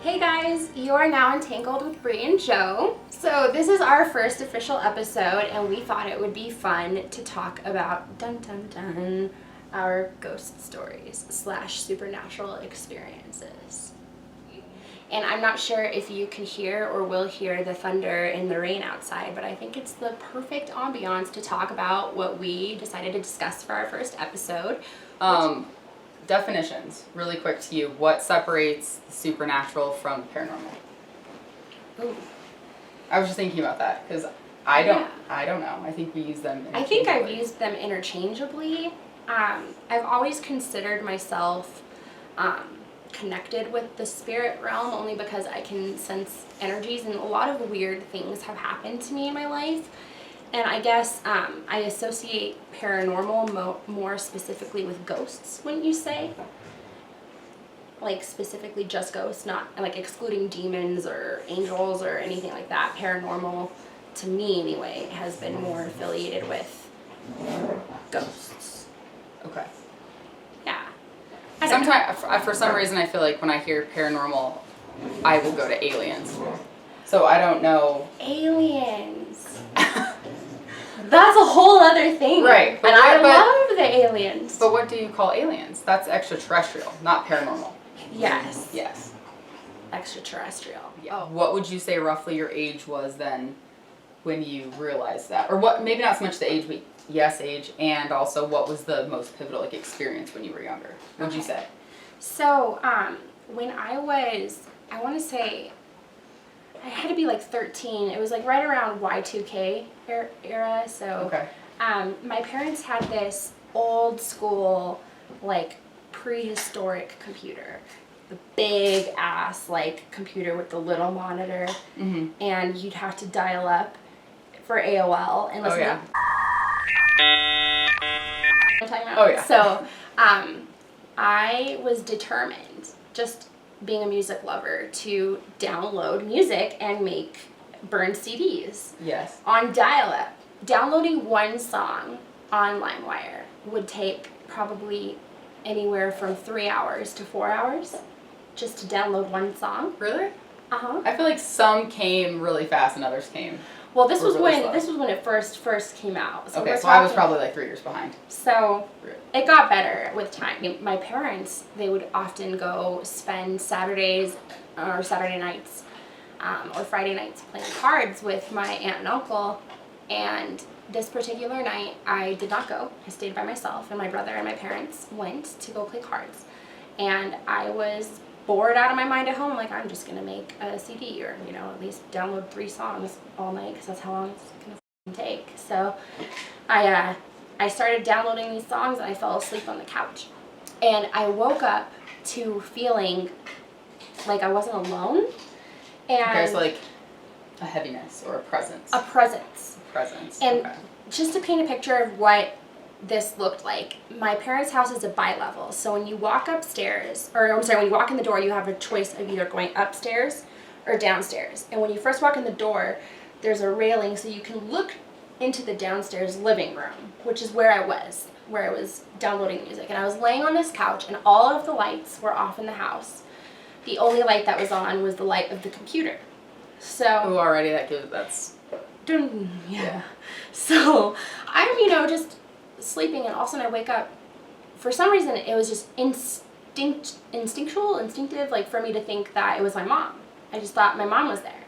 Hey guys, you are now entangled with Bree and Jo. So this is our first official episode and we thought it would be fun to talk about our ghost stories / supernatural experiences. And I'm not sure if you can hear or will hear the thunder and the rain outside, but I think it's the perfect ambiance to talk about what we decided to discuss for our first episode. Definitions, really quick to you. What separates the supernatural from the paranormal? Ooh. I was just thinking about that because I don't know. I think we use them I think I've used them interchangeably. I've always considered myself connected with the spirit realm only because I can sense energies, and a lot of weird things have happened to me in my life. And I guess I associate paranormal more specifically with ghosts, wouldn't you say? Like specifically just ghosts, not like excluding demons or angels or anything like that. Paranormal, to me anyway, has been more affiliated with ghosts. Okay. Yeah. Sometimes, for some reason, I feel like when I hear paranormal, I will go to aliens. So I don't know. Aliens. That's a whole other thing. Right. And I love the aliens. But what do you call aliens? That's extraterrestrial, not paranormal. Yes. Yes. Extraterrestrial. Yeah. Oh. What would you say roughly your age was then when you realized that? Or what? Maybe not so much the age, but yes, age, and also what was the most pivotal experience when you were younger? What would you say? So, when I was, I want to say, I had to be like 13. It was like right around Y2K era. So, okay. My parents had this old school, like prehistoric computer, the big ass like computer with the little monitor, and you'd have to dial up for AOL and listen to. I'm talking about. Oh yeah. So, I was determined, just being a music lover, to download music and burn CDs. Yes. On dial-up. Downloading one song on LimeWire would take probably anywhere from 3 hours to 4 hours just to download one song. Really? Uh-huh. I feel like some came really fast and others came. Well, this was when it first came out. So okay, so I was probably like 3 years behind. So it got better with time. My parents, they would often go spend Saturdays or Saturday nights or Friday nights playing cards with my aunt and uncle. And this particular night, I did not go. I stayed by myself, and my brother and my parents went to go play cards. And I was bored out of my mind at home. Like, I'm just going to make a CD or, at least download 3 songs all night because that's how long it's going to take. So I started downloading these songs and I fell asleep on the couch. And I woke up to feeling like I wasn't alone. And okay, so like a heaviness or a presence. A presence. And okay. Just to paint a picture of what this looked like, my parents' house is a bi-level. So when you walk upstairs, when you walk in the door, you have a choice of either going upstairs or downstairs. And when you first walk in the door, there's a railing so you can look into the downstairs living room, which is where I was downloading music. And I was laying on this couch and all of the lights were off in the house. The only light that was on was the light of the computer. So already yeah. So I'm, just sleeping, and all of a sudden I wake up. For some reason, it was just instinctive, like for me to think that it was my mom. I just thought my mom was there.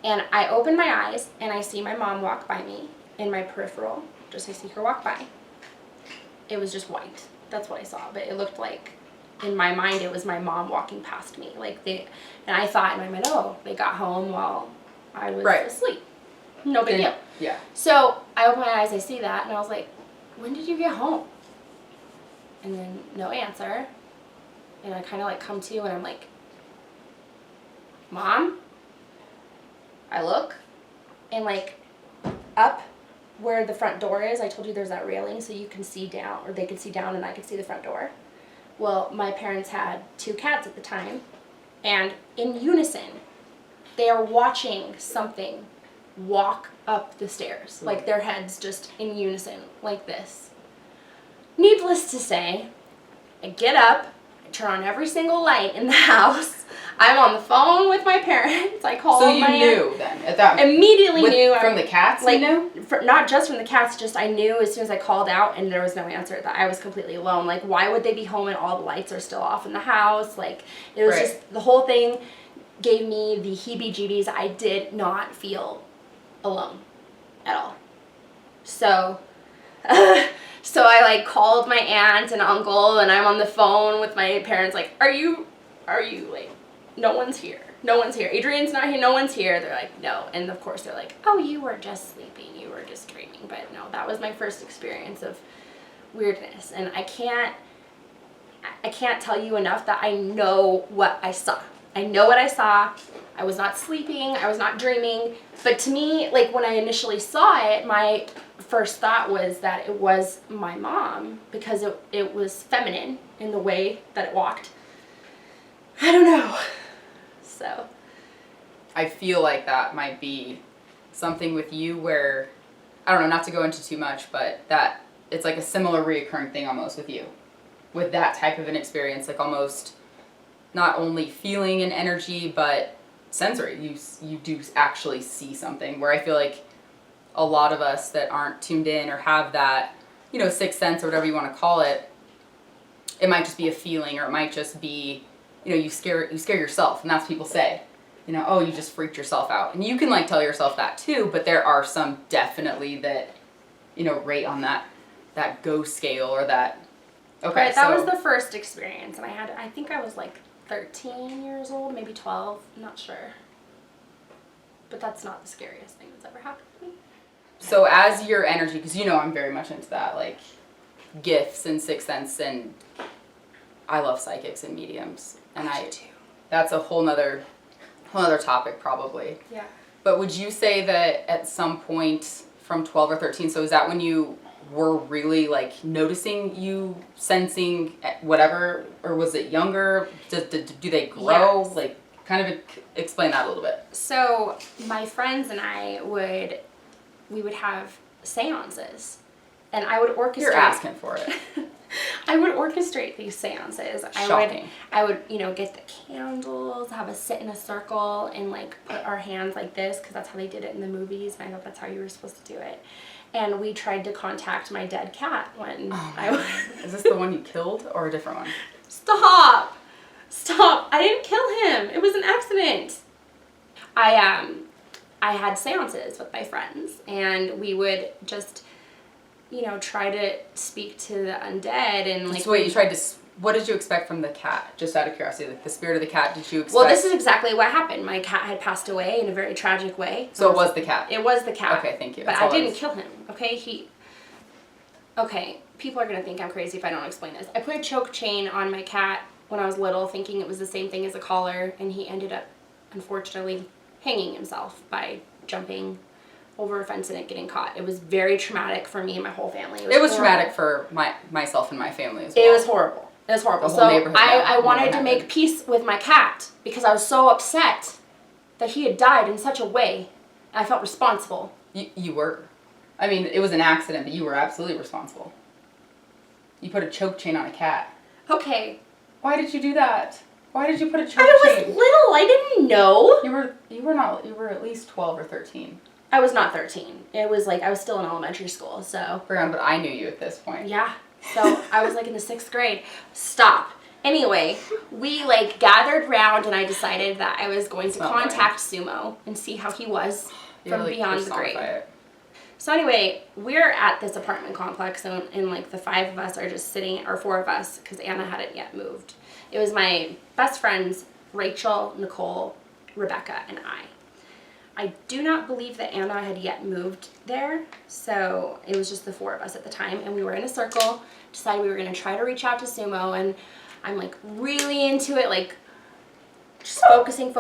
And I open my eyes, and I see my mom walk by me in my peripheral. I see her walk by. It was just white. That's what I saw. But it looked like, in my mind, it was my mom walking past me. And I thought in my mind, oh, they got home while I was asleep. No big deal. Yeah. So I open my eyes, I see that, and I was like, when did you get home? And then no answer. And I kind of like come to, and I'm like, Mom? I look, and like up where the front door is, I told you there's that railing so you can see down, or they could see down and I could see the front door. Well, my parents had 2 cats at the time, and in unison, they are watching something walk up the stairs, like their heads just in unison, like this. Needless to say, I get up, I turn on every single light in the house, I'm on the phone with my parents. I called So you my knew then at that immediately knew from the cats. like you knew? not just from the cats. Just I knew as soon as I called out and there was no answer that I was completely alone. Like why would they be home and all the lights are still off in the house? Like it was just the whole thing gave me the heebie-jeebies. I did not feel alone at all. So. So I like called my aunt and uncle and I'm on the phone with my parents like, are you like, no one's here. Adrian's not here. No one's here. They're like, no. And of course they're like, oh, you were just sleeping. You were just dreaming. But no, that was my first experience of weirdness. And I can't tell you enough that I know what I saw. I know what I saw. I was not sleeping. I was not dreaming. But to me, like when I initially saw it, my first thought was that it was my mom because it was feminine in the way that it walked. I don't know. So. I feel like that might be something with you where, I don't know, not to go into too much, but that it's like a similar reoccurring thing almost with you. With that type of an experience, like almost not only feeling an energy, but sensory. You do actually see something where I feel like a lot of us that aren't tuned in or have that, sixth sense or whatever you want to call it, it might just be a feeling or it might just be, you scare yourself. And that's what people say, oh, you just freaked yourself out. And you can like tell yourself that too, but there are some definitely that, rate on that ghost scale or that. Okay. Right, that was the first experience. And I think I was like 13 years old, maybe 12, I'm not sure. But that's not the scariest thing that's ever happened to me. So as your energy, because I'm very much into that, like gifts and sixth sense, and I love psychics and mediums, and I too. That's a whole nother topic probably. Yeah. But would you say that at some point from 12 or 13, so is that when you were really like noticing you sensing whatever, or was it younger? Do they grow? Yes. Like kind of explain that a little bit. So my friends and I we would have seances, and I would orchestrate. You're asking for it. I would orchestrate these seances. Shocking. I would get the candles, have us sit in a circle, and like put our hands like this because that's how they did it in the movies, and I thought that's how you were supposed to do it. And we tried to contact my dead cat when Is this the one you killed or a different one? Stop! I didn't kill him. It was an accident. I had seances with my friends, and we would just, try to speak to the undead and like. So wait, what did you expect from the cat? Just out of curiosity, like the spirit of the cat. Did you expect? Well, this is exactly what happened. My cat had passed away in a very tragic way. So it was the cat. It was the cat. Okay, thank you. But I didn't kill him. Okay, Okay, people are gonna think I'm crazy if I don't explain this. I put a choke chain on my cat when I was little, thinking it was the same thing as a collar, and he ended up, unfortunately, hanging himself by jumping over a fence and it getting caught. It was very traumatic for me and my whole family. It was traumatic for myself and my family as well. It was horrible. The whole neighborhood. I wanted to make peace with my cat because I was so upset that he had died in such a way. I felt responsible. You were. I mean, it was an accident, but you were absolutely responsible. You put a choke chain on a cat. Okay. Why did you do that? Why did you put a choke chain? I was little. I didn't know. You were at least 12 or 13. I was not 13. It was like I was still in elementary school, so. Brianna, but I knew you at this point. Yeah. So I was like in the 6th grade. Stop. Anyway, we like gathered round and I decided that I was going to contact Sumo and see how he was from beyond the grave. So anyway, we're at this apartment complex and like the 5 of us are just sitting, or 4 of us, because Anna hadn't yet moved. It was my best friends, Rachel, Nicole, Rebecca, and I. I do not believe that Anna had yet moved there, so it was just the 4 of us at the time, and we were in a circle, decided we were going to try to reach out to Sumo, and I'm like really into it, like just focusing,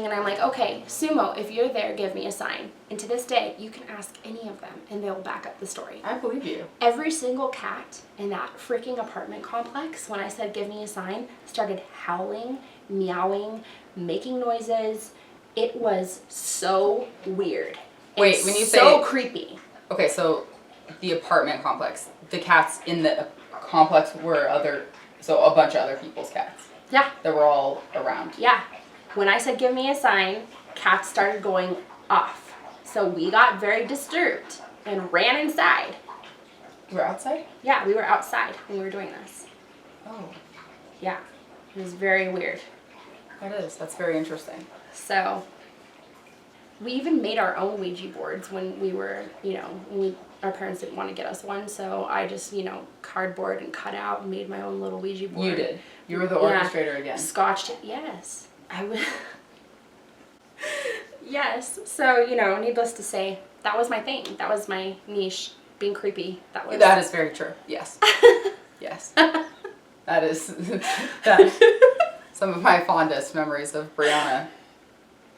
and I'm like, okay, Sumo, if you're there, give me a sign. And to this day, you can ask any of them, and they'll back up the story. I believe you. Every single cat in that freaking apartment complex, when I said give me a sign, started howling, meowing, making noises. It was so weird. Wait, when you say so creepy. Okay, so the apartment complex, the cats in the complex were a bunch of other people's cats. Yeah. that were all around. Yeah. When I said, give me a sign, cats started going off. So we got very disturbed and ran inside. You were outside? Yeah, we were outside when we were doing this. Oh. Yeah. It was very weird. That is. That's very interesting. So we even made our own Ouija boards when we were, our parents didn't want to get us one. So I just, cardboard and cut out and made my own little Ouija board. You did. You were the orchestrator again. Scotched it. Yes. I would. Yes. So, needless to say, that was my thing. That was my niche, being creepy. That is very true. Yes. Yes. That is that. Some of my fondest memories of Brianna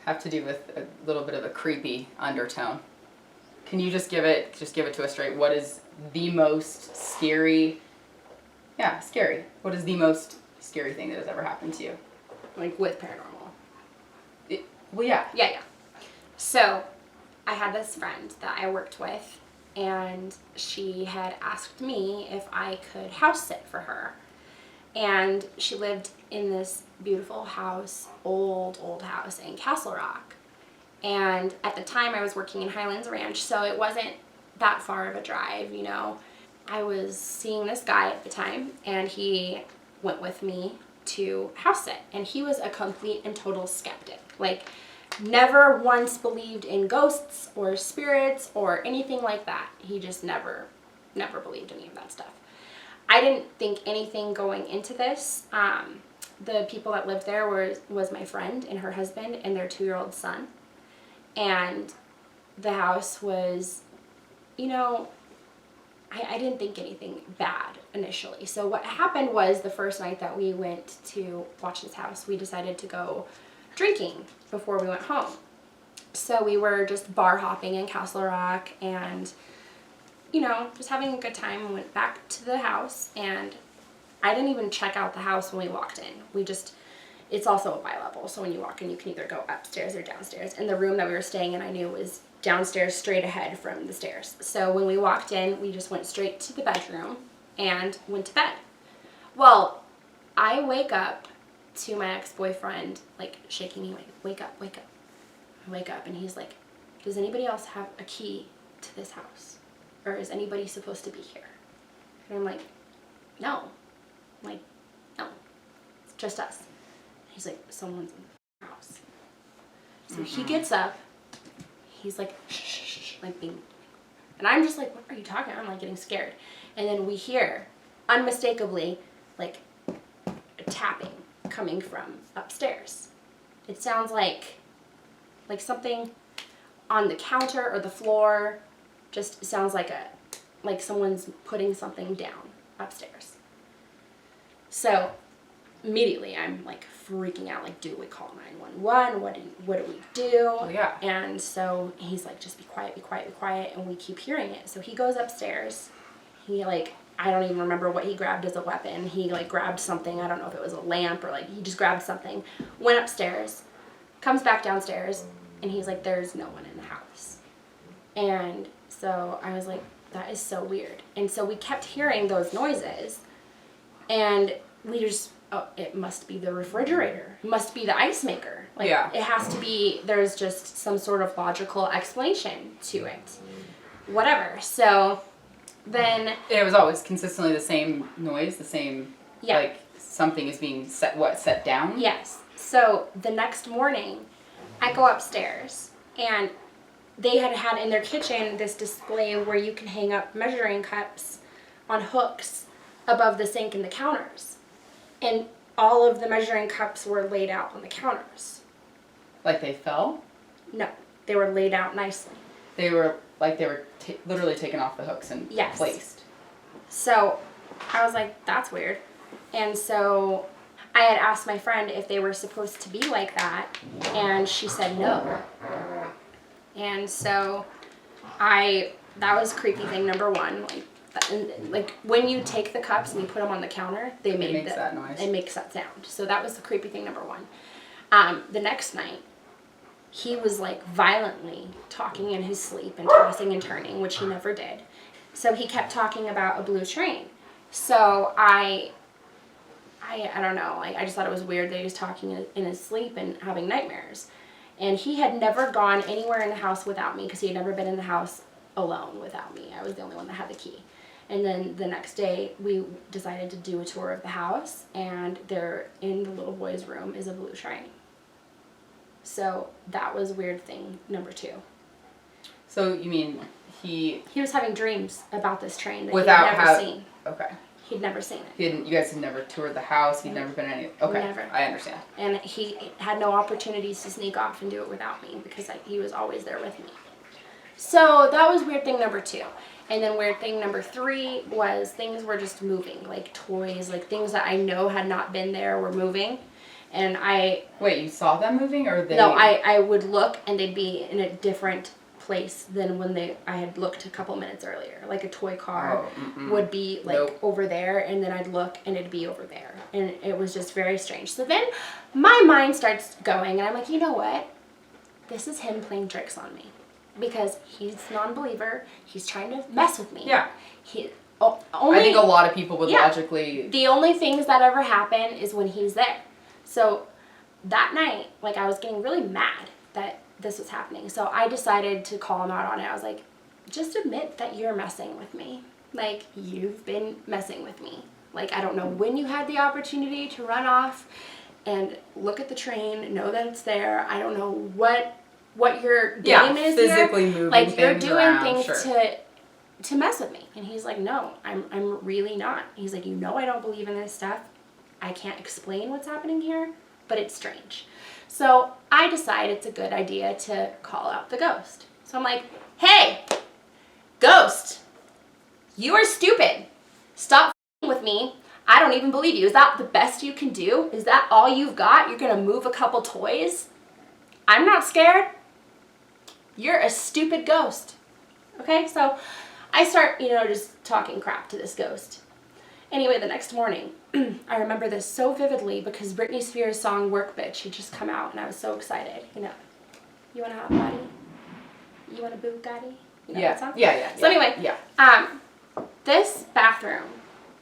have to do with a little bit of a creepy undertone. Can you just give it to us straight? What is the most scary? Yeah, scary. What is the most scary thing that has ever happened to you? Like with paranormal. Well, yeah. Yeah. So, I had this friend that I worked with, and she had asked me if I could house sit for her. And she lived in this beautiful house, old house in Castle Rock. And at the time I was working in Highlands Ranch, so it wasn't that far of a drive, I was seeing this guy at the time, and he went with me to house sit. And he was a complete and total skeptic. Like, never once believed in ghosts or spirits or anything like that. He just never believed any of that stuff. I didn't think anything going into this. The people that lived there was my friend and her husband and their 2-year-old son. And the house was, I didn't think anything bad initially. So what happened was the first night that we went to watch this house, we decided to go drinking before we went home. So we were just bar hopping in Castle Rock and just having a good time. We went back to the house, and I didn't even check out the house when we walked in. It's also a bi-level, so when you walk in, you can either go upstairs or downstairs. And the room that we were staying in, I knew was downstairs straight ahead from the stairs. So when we walked in, we just went straight to the bedroom and went to bed. Well, I wake up to my ex-boyfriend, shaking me, wake up. I wake up, and he's like, does anybody else have a key to this house? Or is anybody supposed to be here? And I'm like, no. I'm like, no. It's just us. He's like, someone's in the house. So he gets up. He's like, shh, being. And I'm just like, what are you talking about? I'm getting scared. And then we hear, unmistakably, a tapping coming from upstairs. It sounds like something on the counter or the floor. Just sounds like someone's putting something down upstairs. So immediately I'm freaking out. Do we call 911? What do we do? Oh, yeah. And so he's like, just be quiet. And we keep hearing it. So he goes upstairs. He I don't even remember what he grabbed as a weapon. He grabbed something. I don't know if it was a lamp or he just grabbed something. Went upstairs, comes back downstairs, and he's like, there's no one in the house. And so I was like, that is so weird. And so we kept hearing those noises, and we just, it must be the refrigerator. It must be the ice maker. Yeah. It has to be, there's just some sort of logical explanation to it. Whatever. So then... It was always consistently the same noise, the same, something is being set down? Yes. So the next morning, I go upstairs, and they had in their kitchen this display where you can hang up measuring cups on hooks above the sink and the counters. And all of the measuring cups were laid out on the counters. Like they fell? No, they were laid out nicely. They were literally taken off the hooks and placed. So I was like, that's weird. And so I had asked my friend if they were supposed to be like that, and she said no. And so that was creepy thing number one. When you take the cups and you put them on the counter, it makes that noise. It makes that sound. So that was the creepy thing number one. The next night, he was violently talking in his sleep and tossing and turning, which he never did. So he kept talking about a blue train. So I I don't know. Like, I just thought it was weird that he was talking in his sleep and having nightmares. And he had never gone anywhere in the house without me because he had never been in the house alone without me. I was the only one that had the key. And then the next day, we decided to do a tour of the house, and there in the little boy's room is a blue shrine. So that was weird thing number 2. So you mean he was having dreams about this train that without he'd never seen. Okay. He'd never seen it. You guys had never toured the house. He'd never been any. Okay. Never. I understand. And he had no opportunities to sneak off and do it without me because he was always there with me. So that was weird thing number 2. And then weird thing number 3 was things were just moving, like toys, like things that I know had not been there were moving. And Wait, you saw them moving or they? No, I would look and they'd be in a different place than when I had looked a couple minutes earlier. Like a toy car would be like over there, and then I'd look and it'd be over there. And it was just very strange. So then my mind starts going and I'm like, you know what? This is him playing tricks on me. Because he's a non-believer. He's trying to mess with me. Yeah. I think a lot of people would logically... The only things that ever happen is when he's there. So that night, like, I was getting really mad that this was happening. So I decided to call him out on it. I was like, just admit that you're messing with me. Like, you've been messing with me. Like, I don't know when you had the opportunity to run off and look at the train, know that it's there. I don't know what your game is physically here. Moving like, things you're doing around, things sure. to mess with me. And he's like, no, I'm really not. He's like, you know I don't believe in this stuff. I can't explain what's happening here, but it's strange. So I decide it's a good idea to call out the ghost. So I'm like, hey, ghost, you are stupid. Stop with me. I don't even believe you. Is that the best you can do? Is that all you've got? You're going to move a couple toys? I'm not scared. You're a stupid ghost. Okay, so I start, just talking crap to this ghost. Anyway, the next morning, I remember this so vividly because Britney Spears' song Work Bitch had just come out and I was so excited. You want a hot body? You want a Bugatti? You know that song? Yeah. So anyway, this bathroom,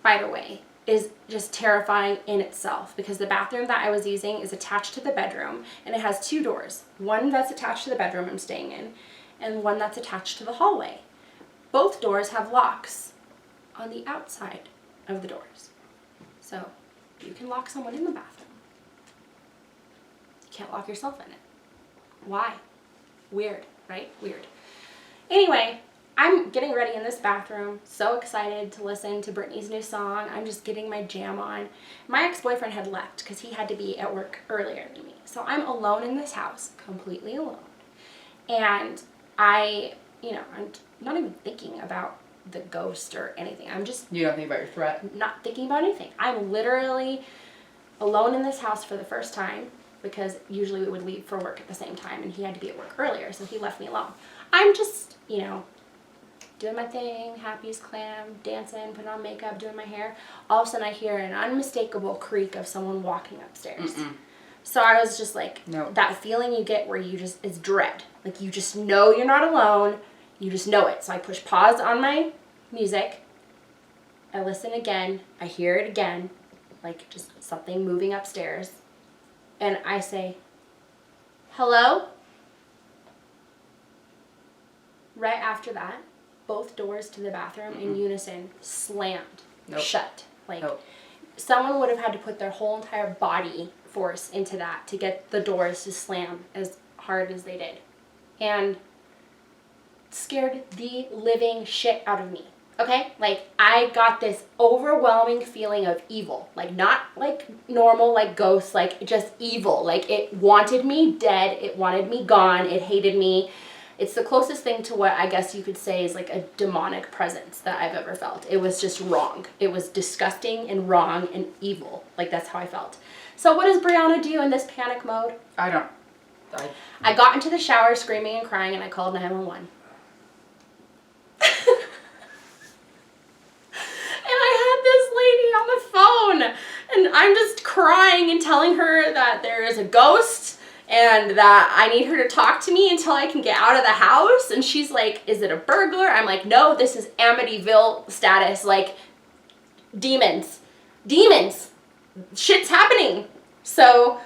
by the way, is just terrifying in itself because the bathroom that I was using is attached to the bedroom and it has 2 doors. One that's attached to the bedroom I'm staying in and one that's attached to the hallway. Both doors have locks on the outside of the doors. So you can lock someone in the bathroom. You can't lock yourself in it. Why? Weird, right? Weird. Anyway, I'm getting ready in this bathroom, so excited to listen to Britney's new song. I'm just getting my jam on. My ex-boyfriend had left because he had to be at work earlier than me. So I'm alone in this house, completely alone. And I'm not even thinking about the ghost or anything. You don't think about your threat? Not thinking about anything. I'm literally alone in this house for the first time because usually we would leave for work at the same time and he had to be at work earlier, so he left me alone. I'm just, doing my thing, happy as clam, dancing, putting on makeup, doing my hair. All of a sudden I hear an unmistakable creak of someone walking upstairs. So I was just like, that feeling you get where it's dread. Like you just know you're not alone. You just know it. So I push pause on my music. I listen again. I hear it again. Like just something moving upstairs. And I say, hello? Right after that, both doors to the bathroom in unison slammed shut. Like someone would have had to put their whole entire body force into that to get the doors to slam as hard as they did. And scared the living shit out of me. Okay? Like I got this overwhelming feeling of evil. Like not like normal, like ghosts, like just evil. Like it wanted me dead. It wanted me gone. It hated me. It's the closest thing to what I guess you could say is like a demonic presence that I've ever felt. It was just wrong. It was disgusting and wrong and evil. Like that's how I felt. So what does Brianna do in this panic mode? I got into the shower screaming and crying and I called 911. And I had this lady on the phone and I'm just crying and telling her that there is a ghost and that I need her to talk to me until I can get out of the house. And she's like, is it a burglar? I'm like, no, this is Amityville status, like demons. shit's happening. So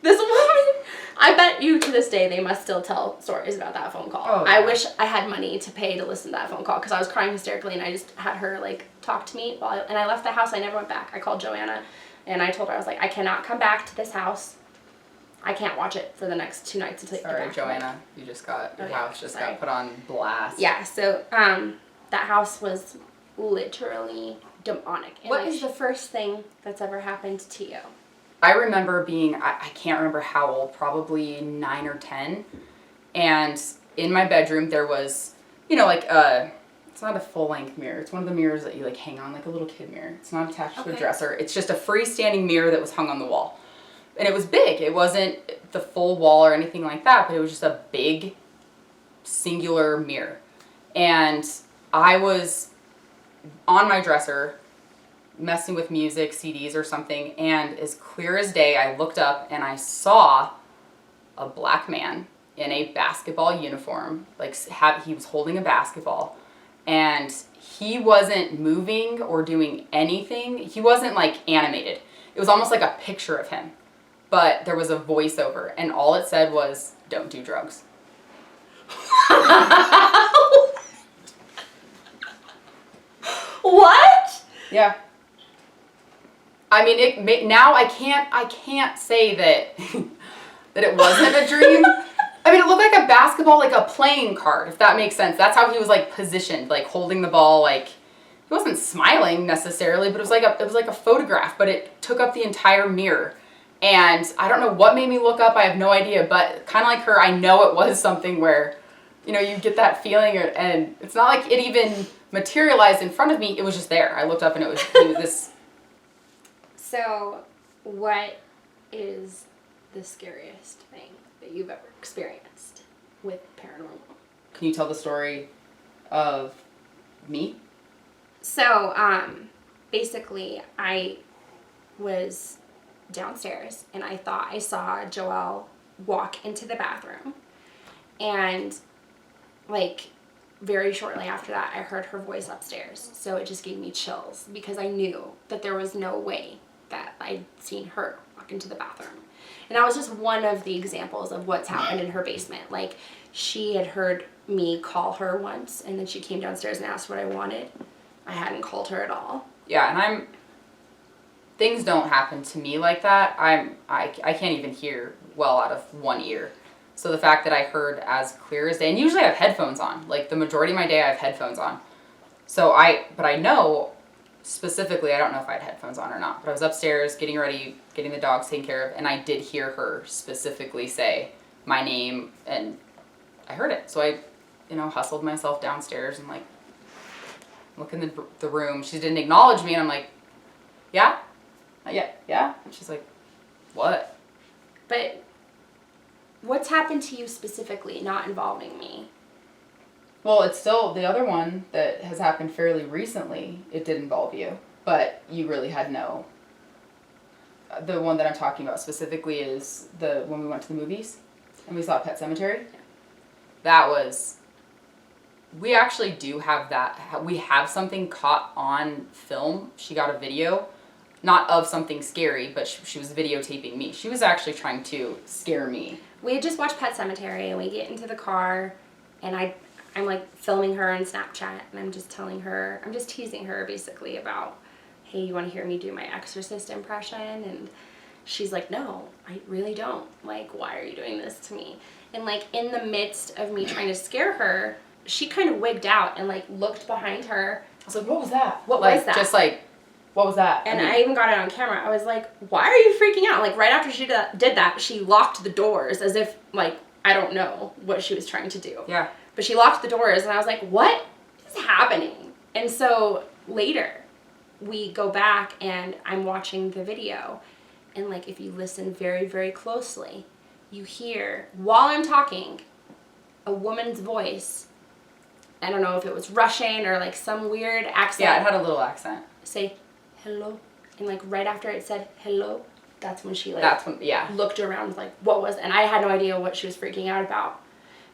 this woman, I bet you to this day they must still tell stories about that phone call. Oh, yeah. I wish I had money to pay to listen to that phone call because I was crying hysterically and I just had her like talk to me and I left the house. I never went back. I called Joanna and I told her, I was like, I cannot come back to this house. I can't watch it for the next 2 nights until you get back. Sorry, Joanna, you just got your house just got put on blast. Yeah, so that house was literally demonic. What is the first thing that's ever happened to you? I remember being, I can't remember how old, probably 9 or 10. And in my bedroom there was, you know, like it's not a full-length mirror. It's one of the mirrors that you like hang on, like a little kid mirror. It's not attached to a dresser. It's just a freestanding mirror that was hung on the wall. And it was big. It wasn't the full wall or anything like that, but it was just a big singular mirror. And I was on my dresser messing with music, CDs or something, and as clear as day, I looked up and I saw a black man in a basketball uniform, like he was holding a basketball, and he wasn't moving or doing anything. He wasn't like animated. It was almost like a picture of him, but there was a voiceover, and all it said was, "Don't do drugs." What? Yeah. I mean, now I can't say that that it wasn't a dream. I mean, it looked like a basketball, like a playing card, if that makes sense. That's how he was like positioned, like holding the ball. Like he wasn't smiling necessarily, but it was like a photograph, but it took up the entire mirror. And I don't know what made me look up. I have no idea, but kind of like her, I know it was something where, you know, you get that feeling, and it's not like it even materialized in front of me. It was just there. I looked up and it was this. So, what is the scariest thing that you've ever experienced with paranormal? Can you tell the story of me? So, basically, I was downstairs and I thought I saw Joelle walk into the bathroom, and like very shortly after that I heard her voice upstairs, so it just gave me chills because I knew that there was no way that I'd seen her walk into the bathroom. And that was just one of the examples of what's happened in her basement. Like, she had heard me call her once, and then she came downstairs and asked what I wanted. I hadn't called her at all. Yeah, and things don't happen to me like that. I can't even hear well out of one ear. So the fact that I heard as clear as day, and usually I have headphones on. Like the majority of my day I have headphones on. But I know specifically, I don't know if I had headphones on or not, but I was upstairs getting ready, getting the dogs taken care of, and I did hear her specifically say my name, and I heard it. So I, hustled myself downstairs and like look in the room. She didn't acknowledge me, and I'm like, yeah. And she's like, what? But what's happened to you specifically, not involving me? Well, it's still the other one that has happened fairly recently. It did involve you, but you really had no. The one that I'm talking about specifically is when we went to the movies and we saw Pet Sematary. Yeah. That was. We actually do have that. We have something caught on film. She got a video, not of something scary, but she was videotaping me. She was actually trying to scare me. We had just watched Pet Sematary, and we get into the car, and I'm like filming her on Snapchat, and I'm just teasing her basically about, hey, you want to hear me do my Exorcist impression? And she's like, no, I really don't. Like, why are you doing this to me? And like in the midst of me trying to scare her, she kind of wigged out and like looked behind her. I was like, what was that? What was that? Just like, what was that? And I even got it on camera. I was like, why are you freaking out? Like right after she did that, she locked the doors as if like, I don't know what she was trying to do. Yeah. But she locked the doors, and I was like, what is happening? And so later, we go back, and I'm watching the video. And, like, if you listen very, very closely, you hear, while I'm talking, a woman's voice. I don't know if it was Russian or, like, some weird accent. Yeah, it had a little accent. Say, hello. And, like, right after it said, hello, that's when she, like, looked around, like, what was... And I had no idea what she was freaking out about.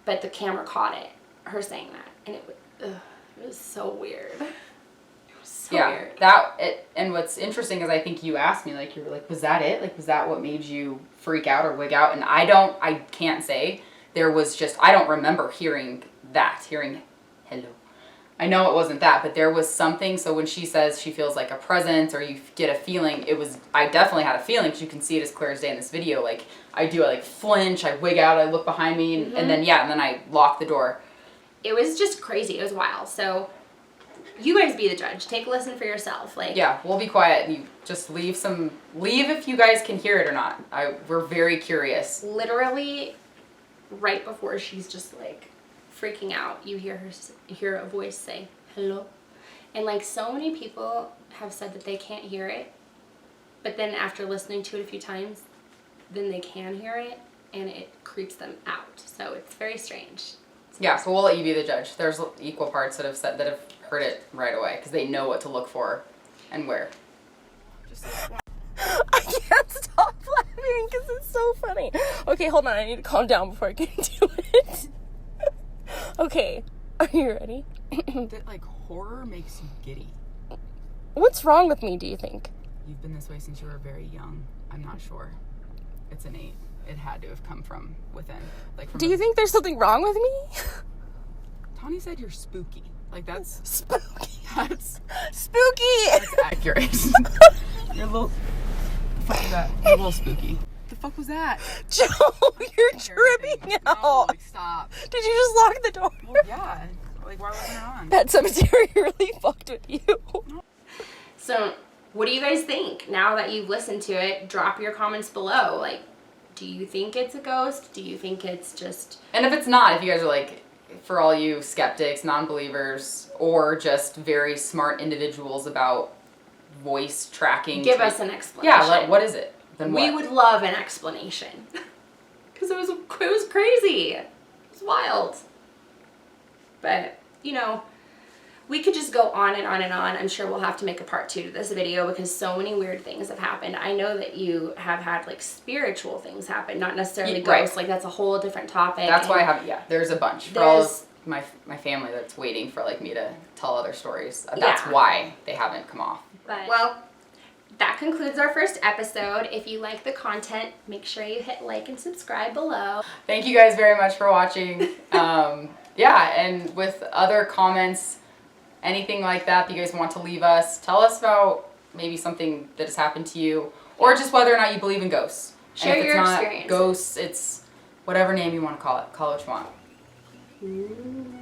But the camera caught it, her saying that, and it was so weird. It was So yeah, weird. and what's interesting is I think you asked me, like, you were like, was that it? Like, was that what made you freak out or wig out? And I can't say. There was just, I don't remember hearing hello. I know it wasn't that, but there was something. So when she says she feels like a presence or you get a feeling, I definitely had a feeling, because you can see it as clear as day in this video. Like, I like flinch, I wig out, I look behind me, and then I lock the door. It was just crazy. It was wild. So you guys be the judge. Take a listen for yourself. Like, yeah, we'll be quiet. You just leave if you guys can hear it or not. We're very curious. Literally, right before she's just like freaking out, you hear a voice say hello, and like so many people have said that they can't hear it, but then after listening to it a few times, then they can hear it, and it creeps them out. So it's very strange. Yeah, so we'll let you be the judge. There's equal parts that have heard it right away because they know what to look for and where. I can't stop laughing because it's so funny. Okay, hold on. I need to calm down before I can do it. Okay, are you ready? That, like, horror makes you giddy. What's wrong with me, do you think? You've been this way since you were very young. I'm not sure. It's innate. It had to have come from within. Do you think there's something wrong with me? Tawny said you're spooky. Like, that's... Spooky. That's Spooky! accurate. You're a little... The fuck was that? You're a little spooky. The fuck was that? Joe, you're tripping out. No, like, stop. Did you just lock the door? Well, yeah. Like, why wasn't it on? Pet Cemetery really fucked with you. So what do you guys think? Now that you've listened to it, drop your comments below. Like, do you think it's a ghost? Do you think it's just... And if it's not, if you guys are like, for all you skeptics, non-believers, or just very smart individuals about voice tracking... Give us an explanation. Yeah, what is it? Then what? We would love an explanation. Because it was crazy. It was wild. But, you know, we could just go on and on and on. I'm sure we'll have to make a part 2 to this video because so many weird things have happened. I know that you have had, like, spiritual things happen, not necessarily ghosts. Right. Like, that's a whole different topic. That's why there's a bunch. For all of my family that's waiting for, like, me to tell other stories. That's why they haven't come off. But, well, that concludes our first episode. If you like the content, make sure you hit like and subscribe below. Thank you guys very much for watching. Yeah, and with other comments, anything like that you guys want to leave us, tell us about maybe something that has happened to you, or just whether or not you believe in ghosts. Share your experiences. Ghosts, it's whatever name you want to call it. Call it what you want. Ooh.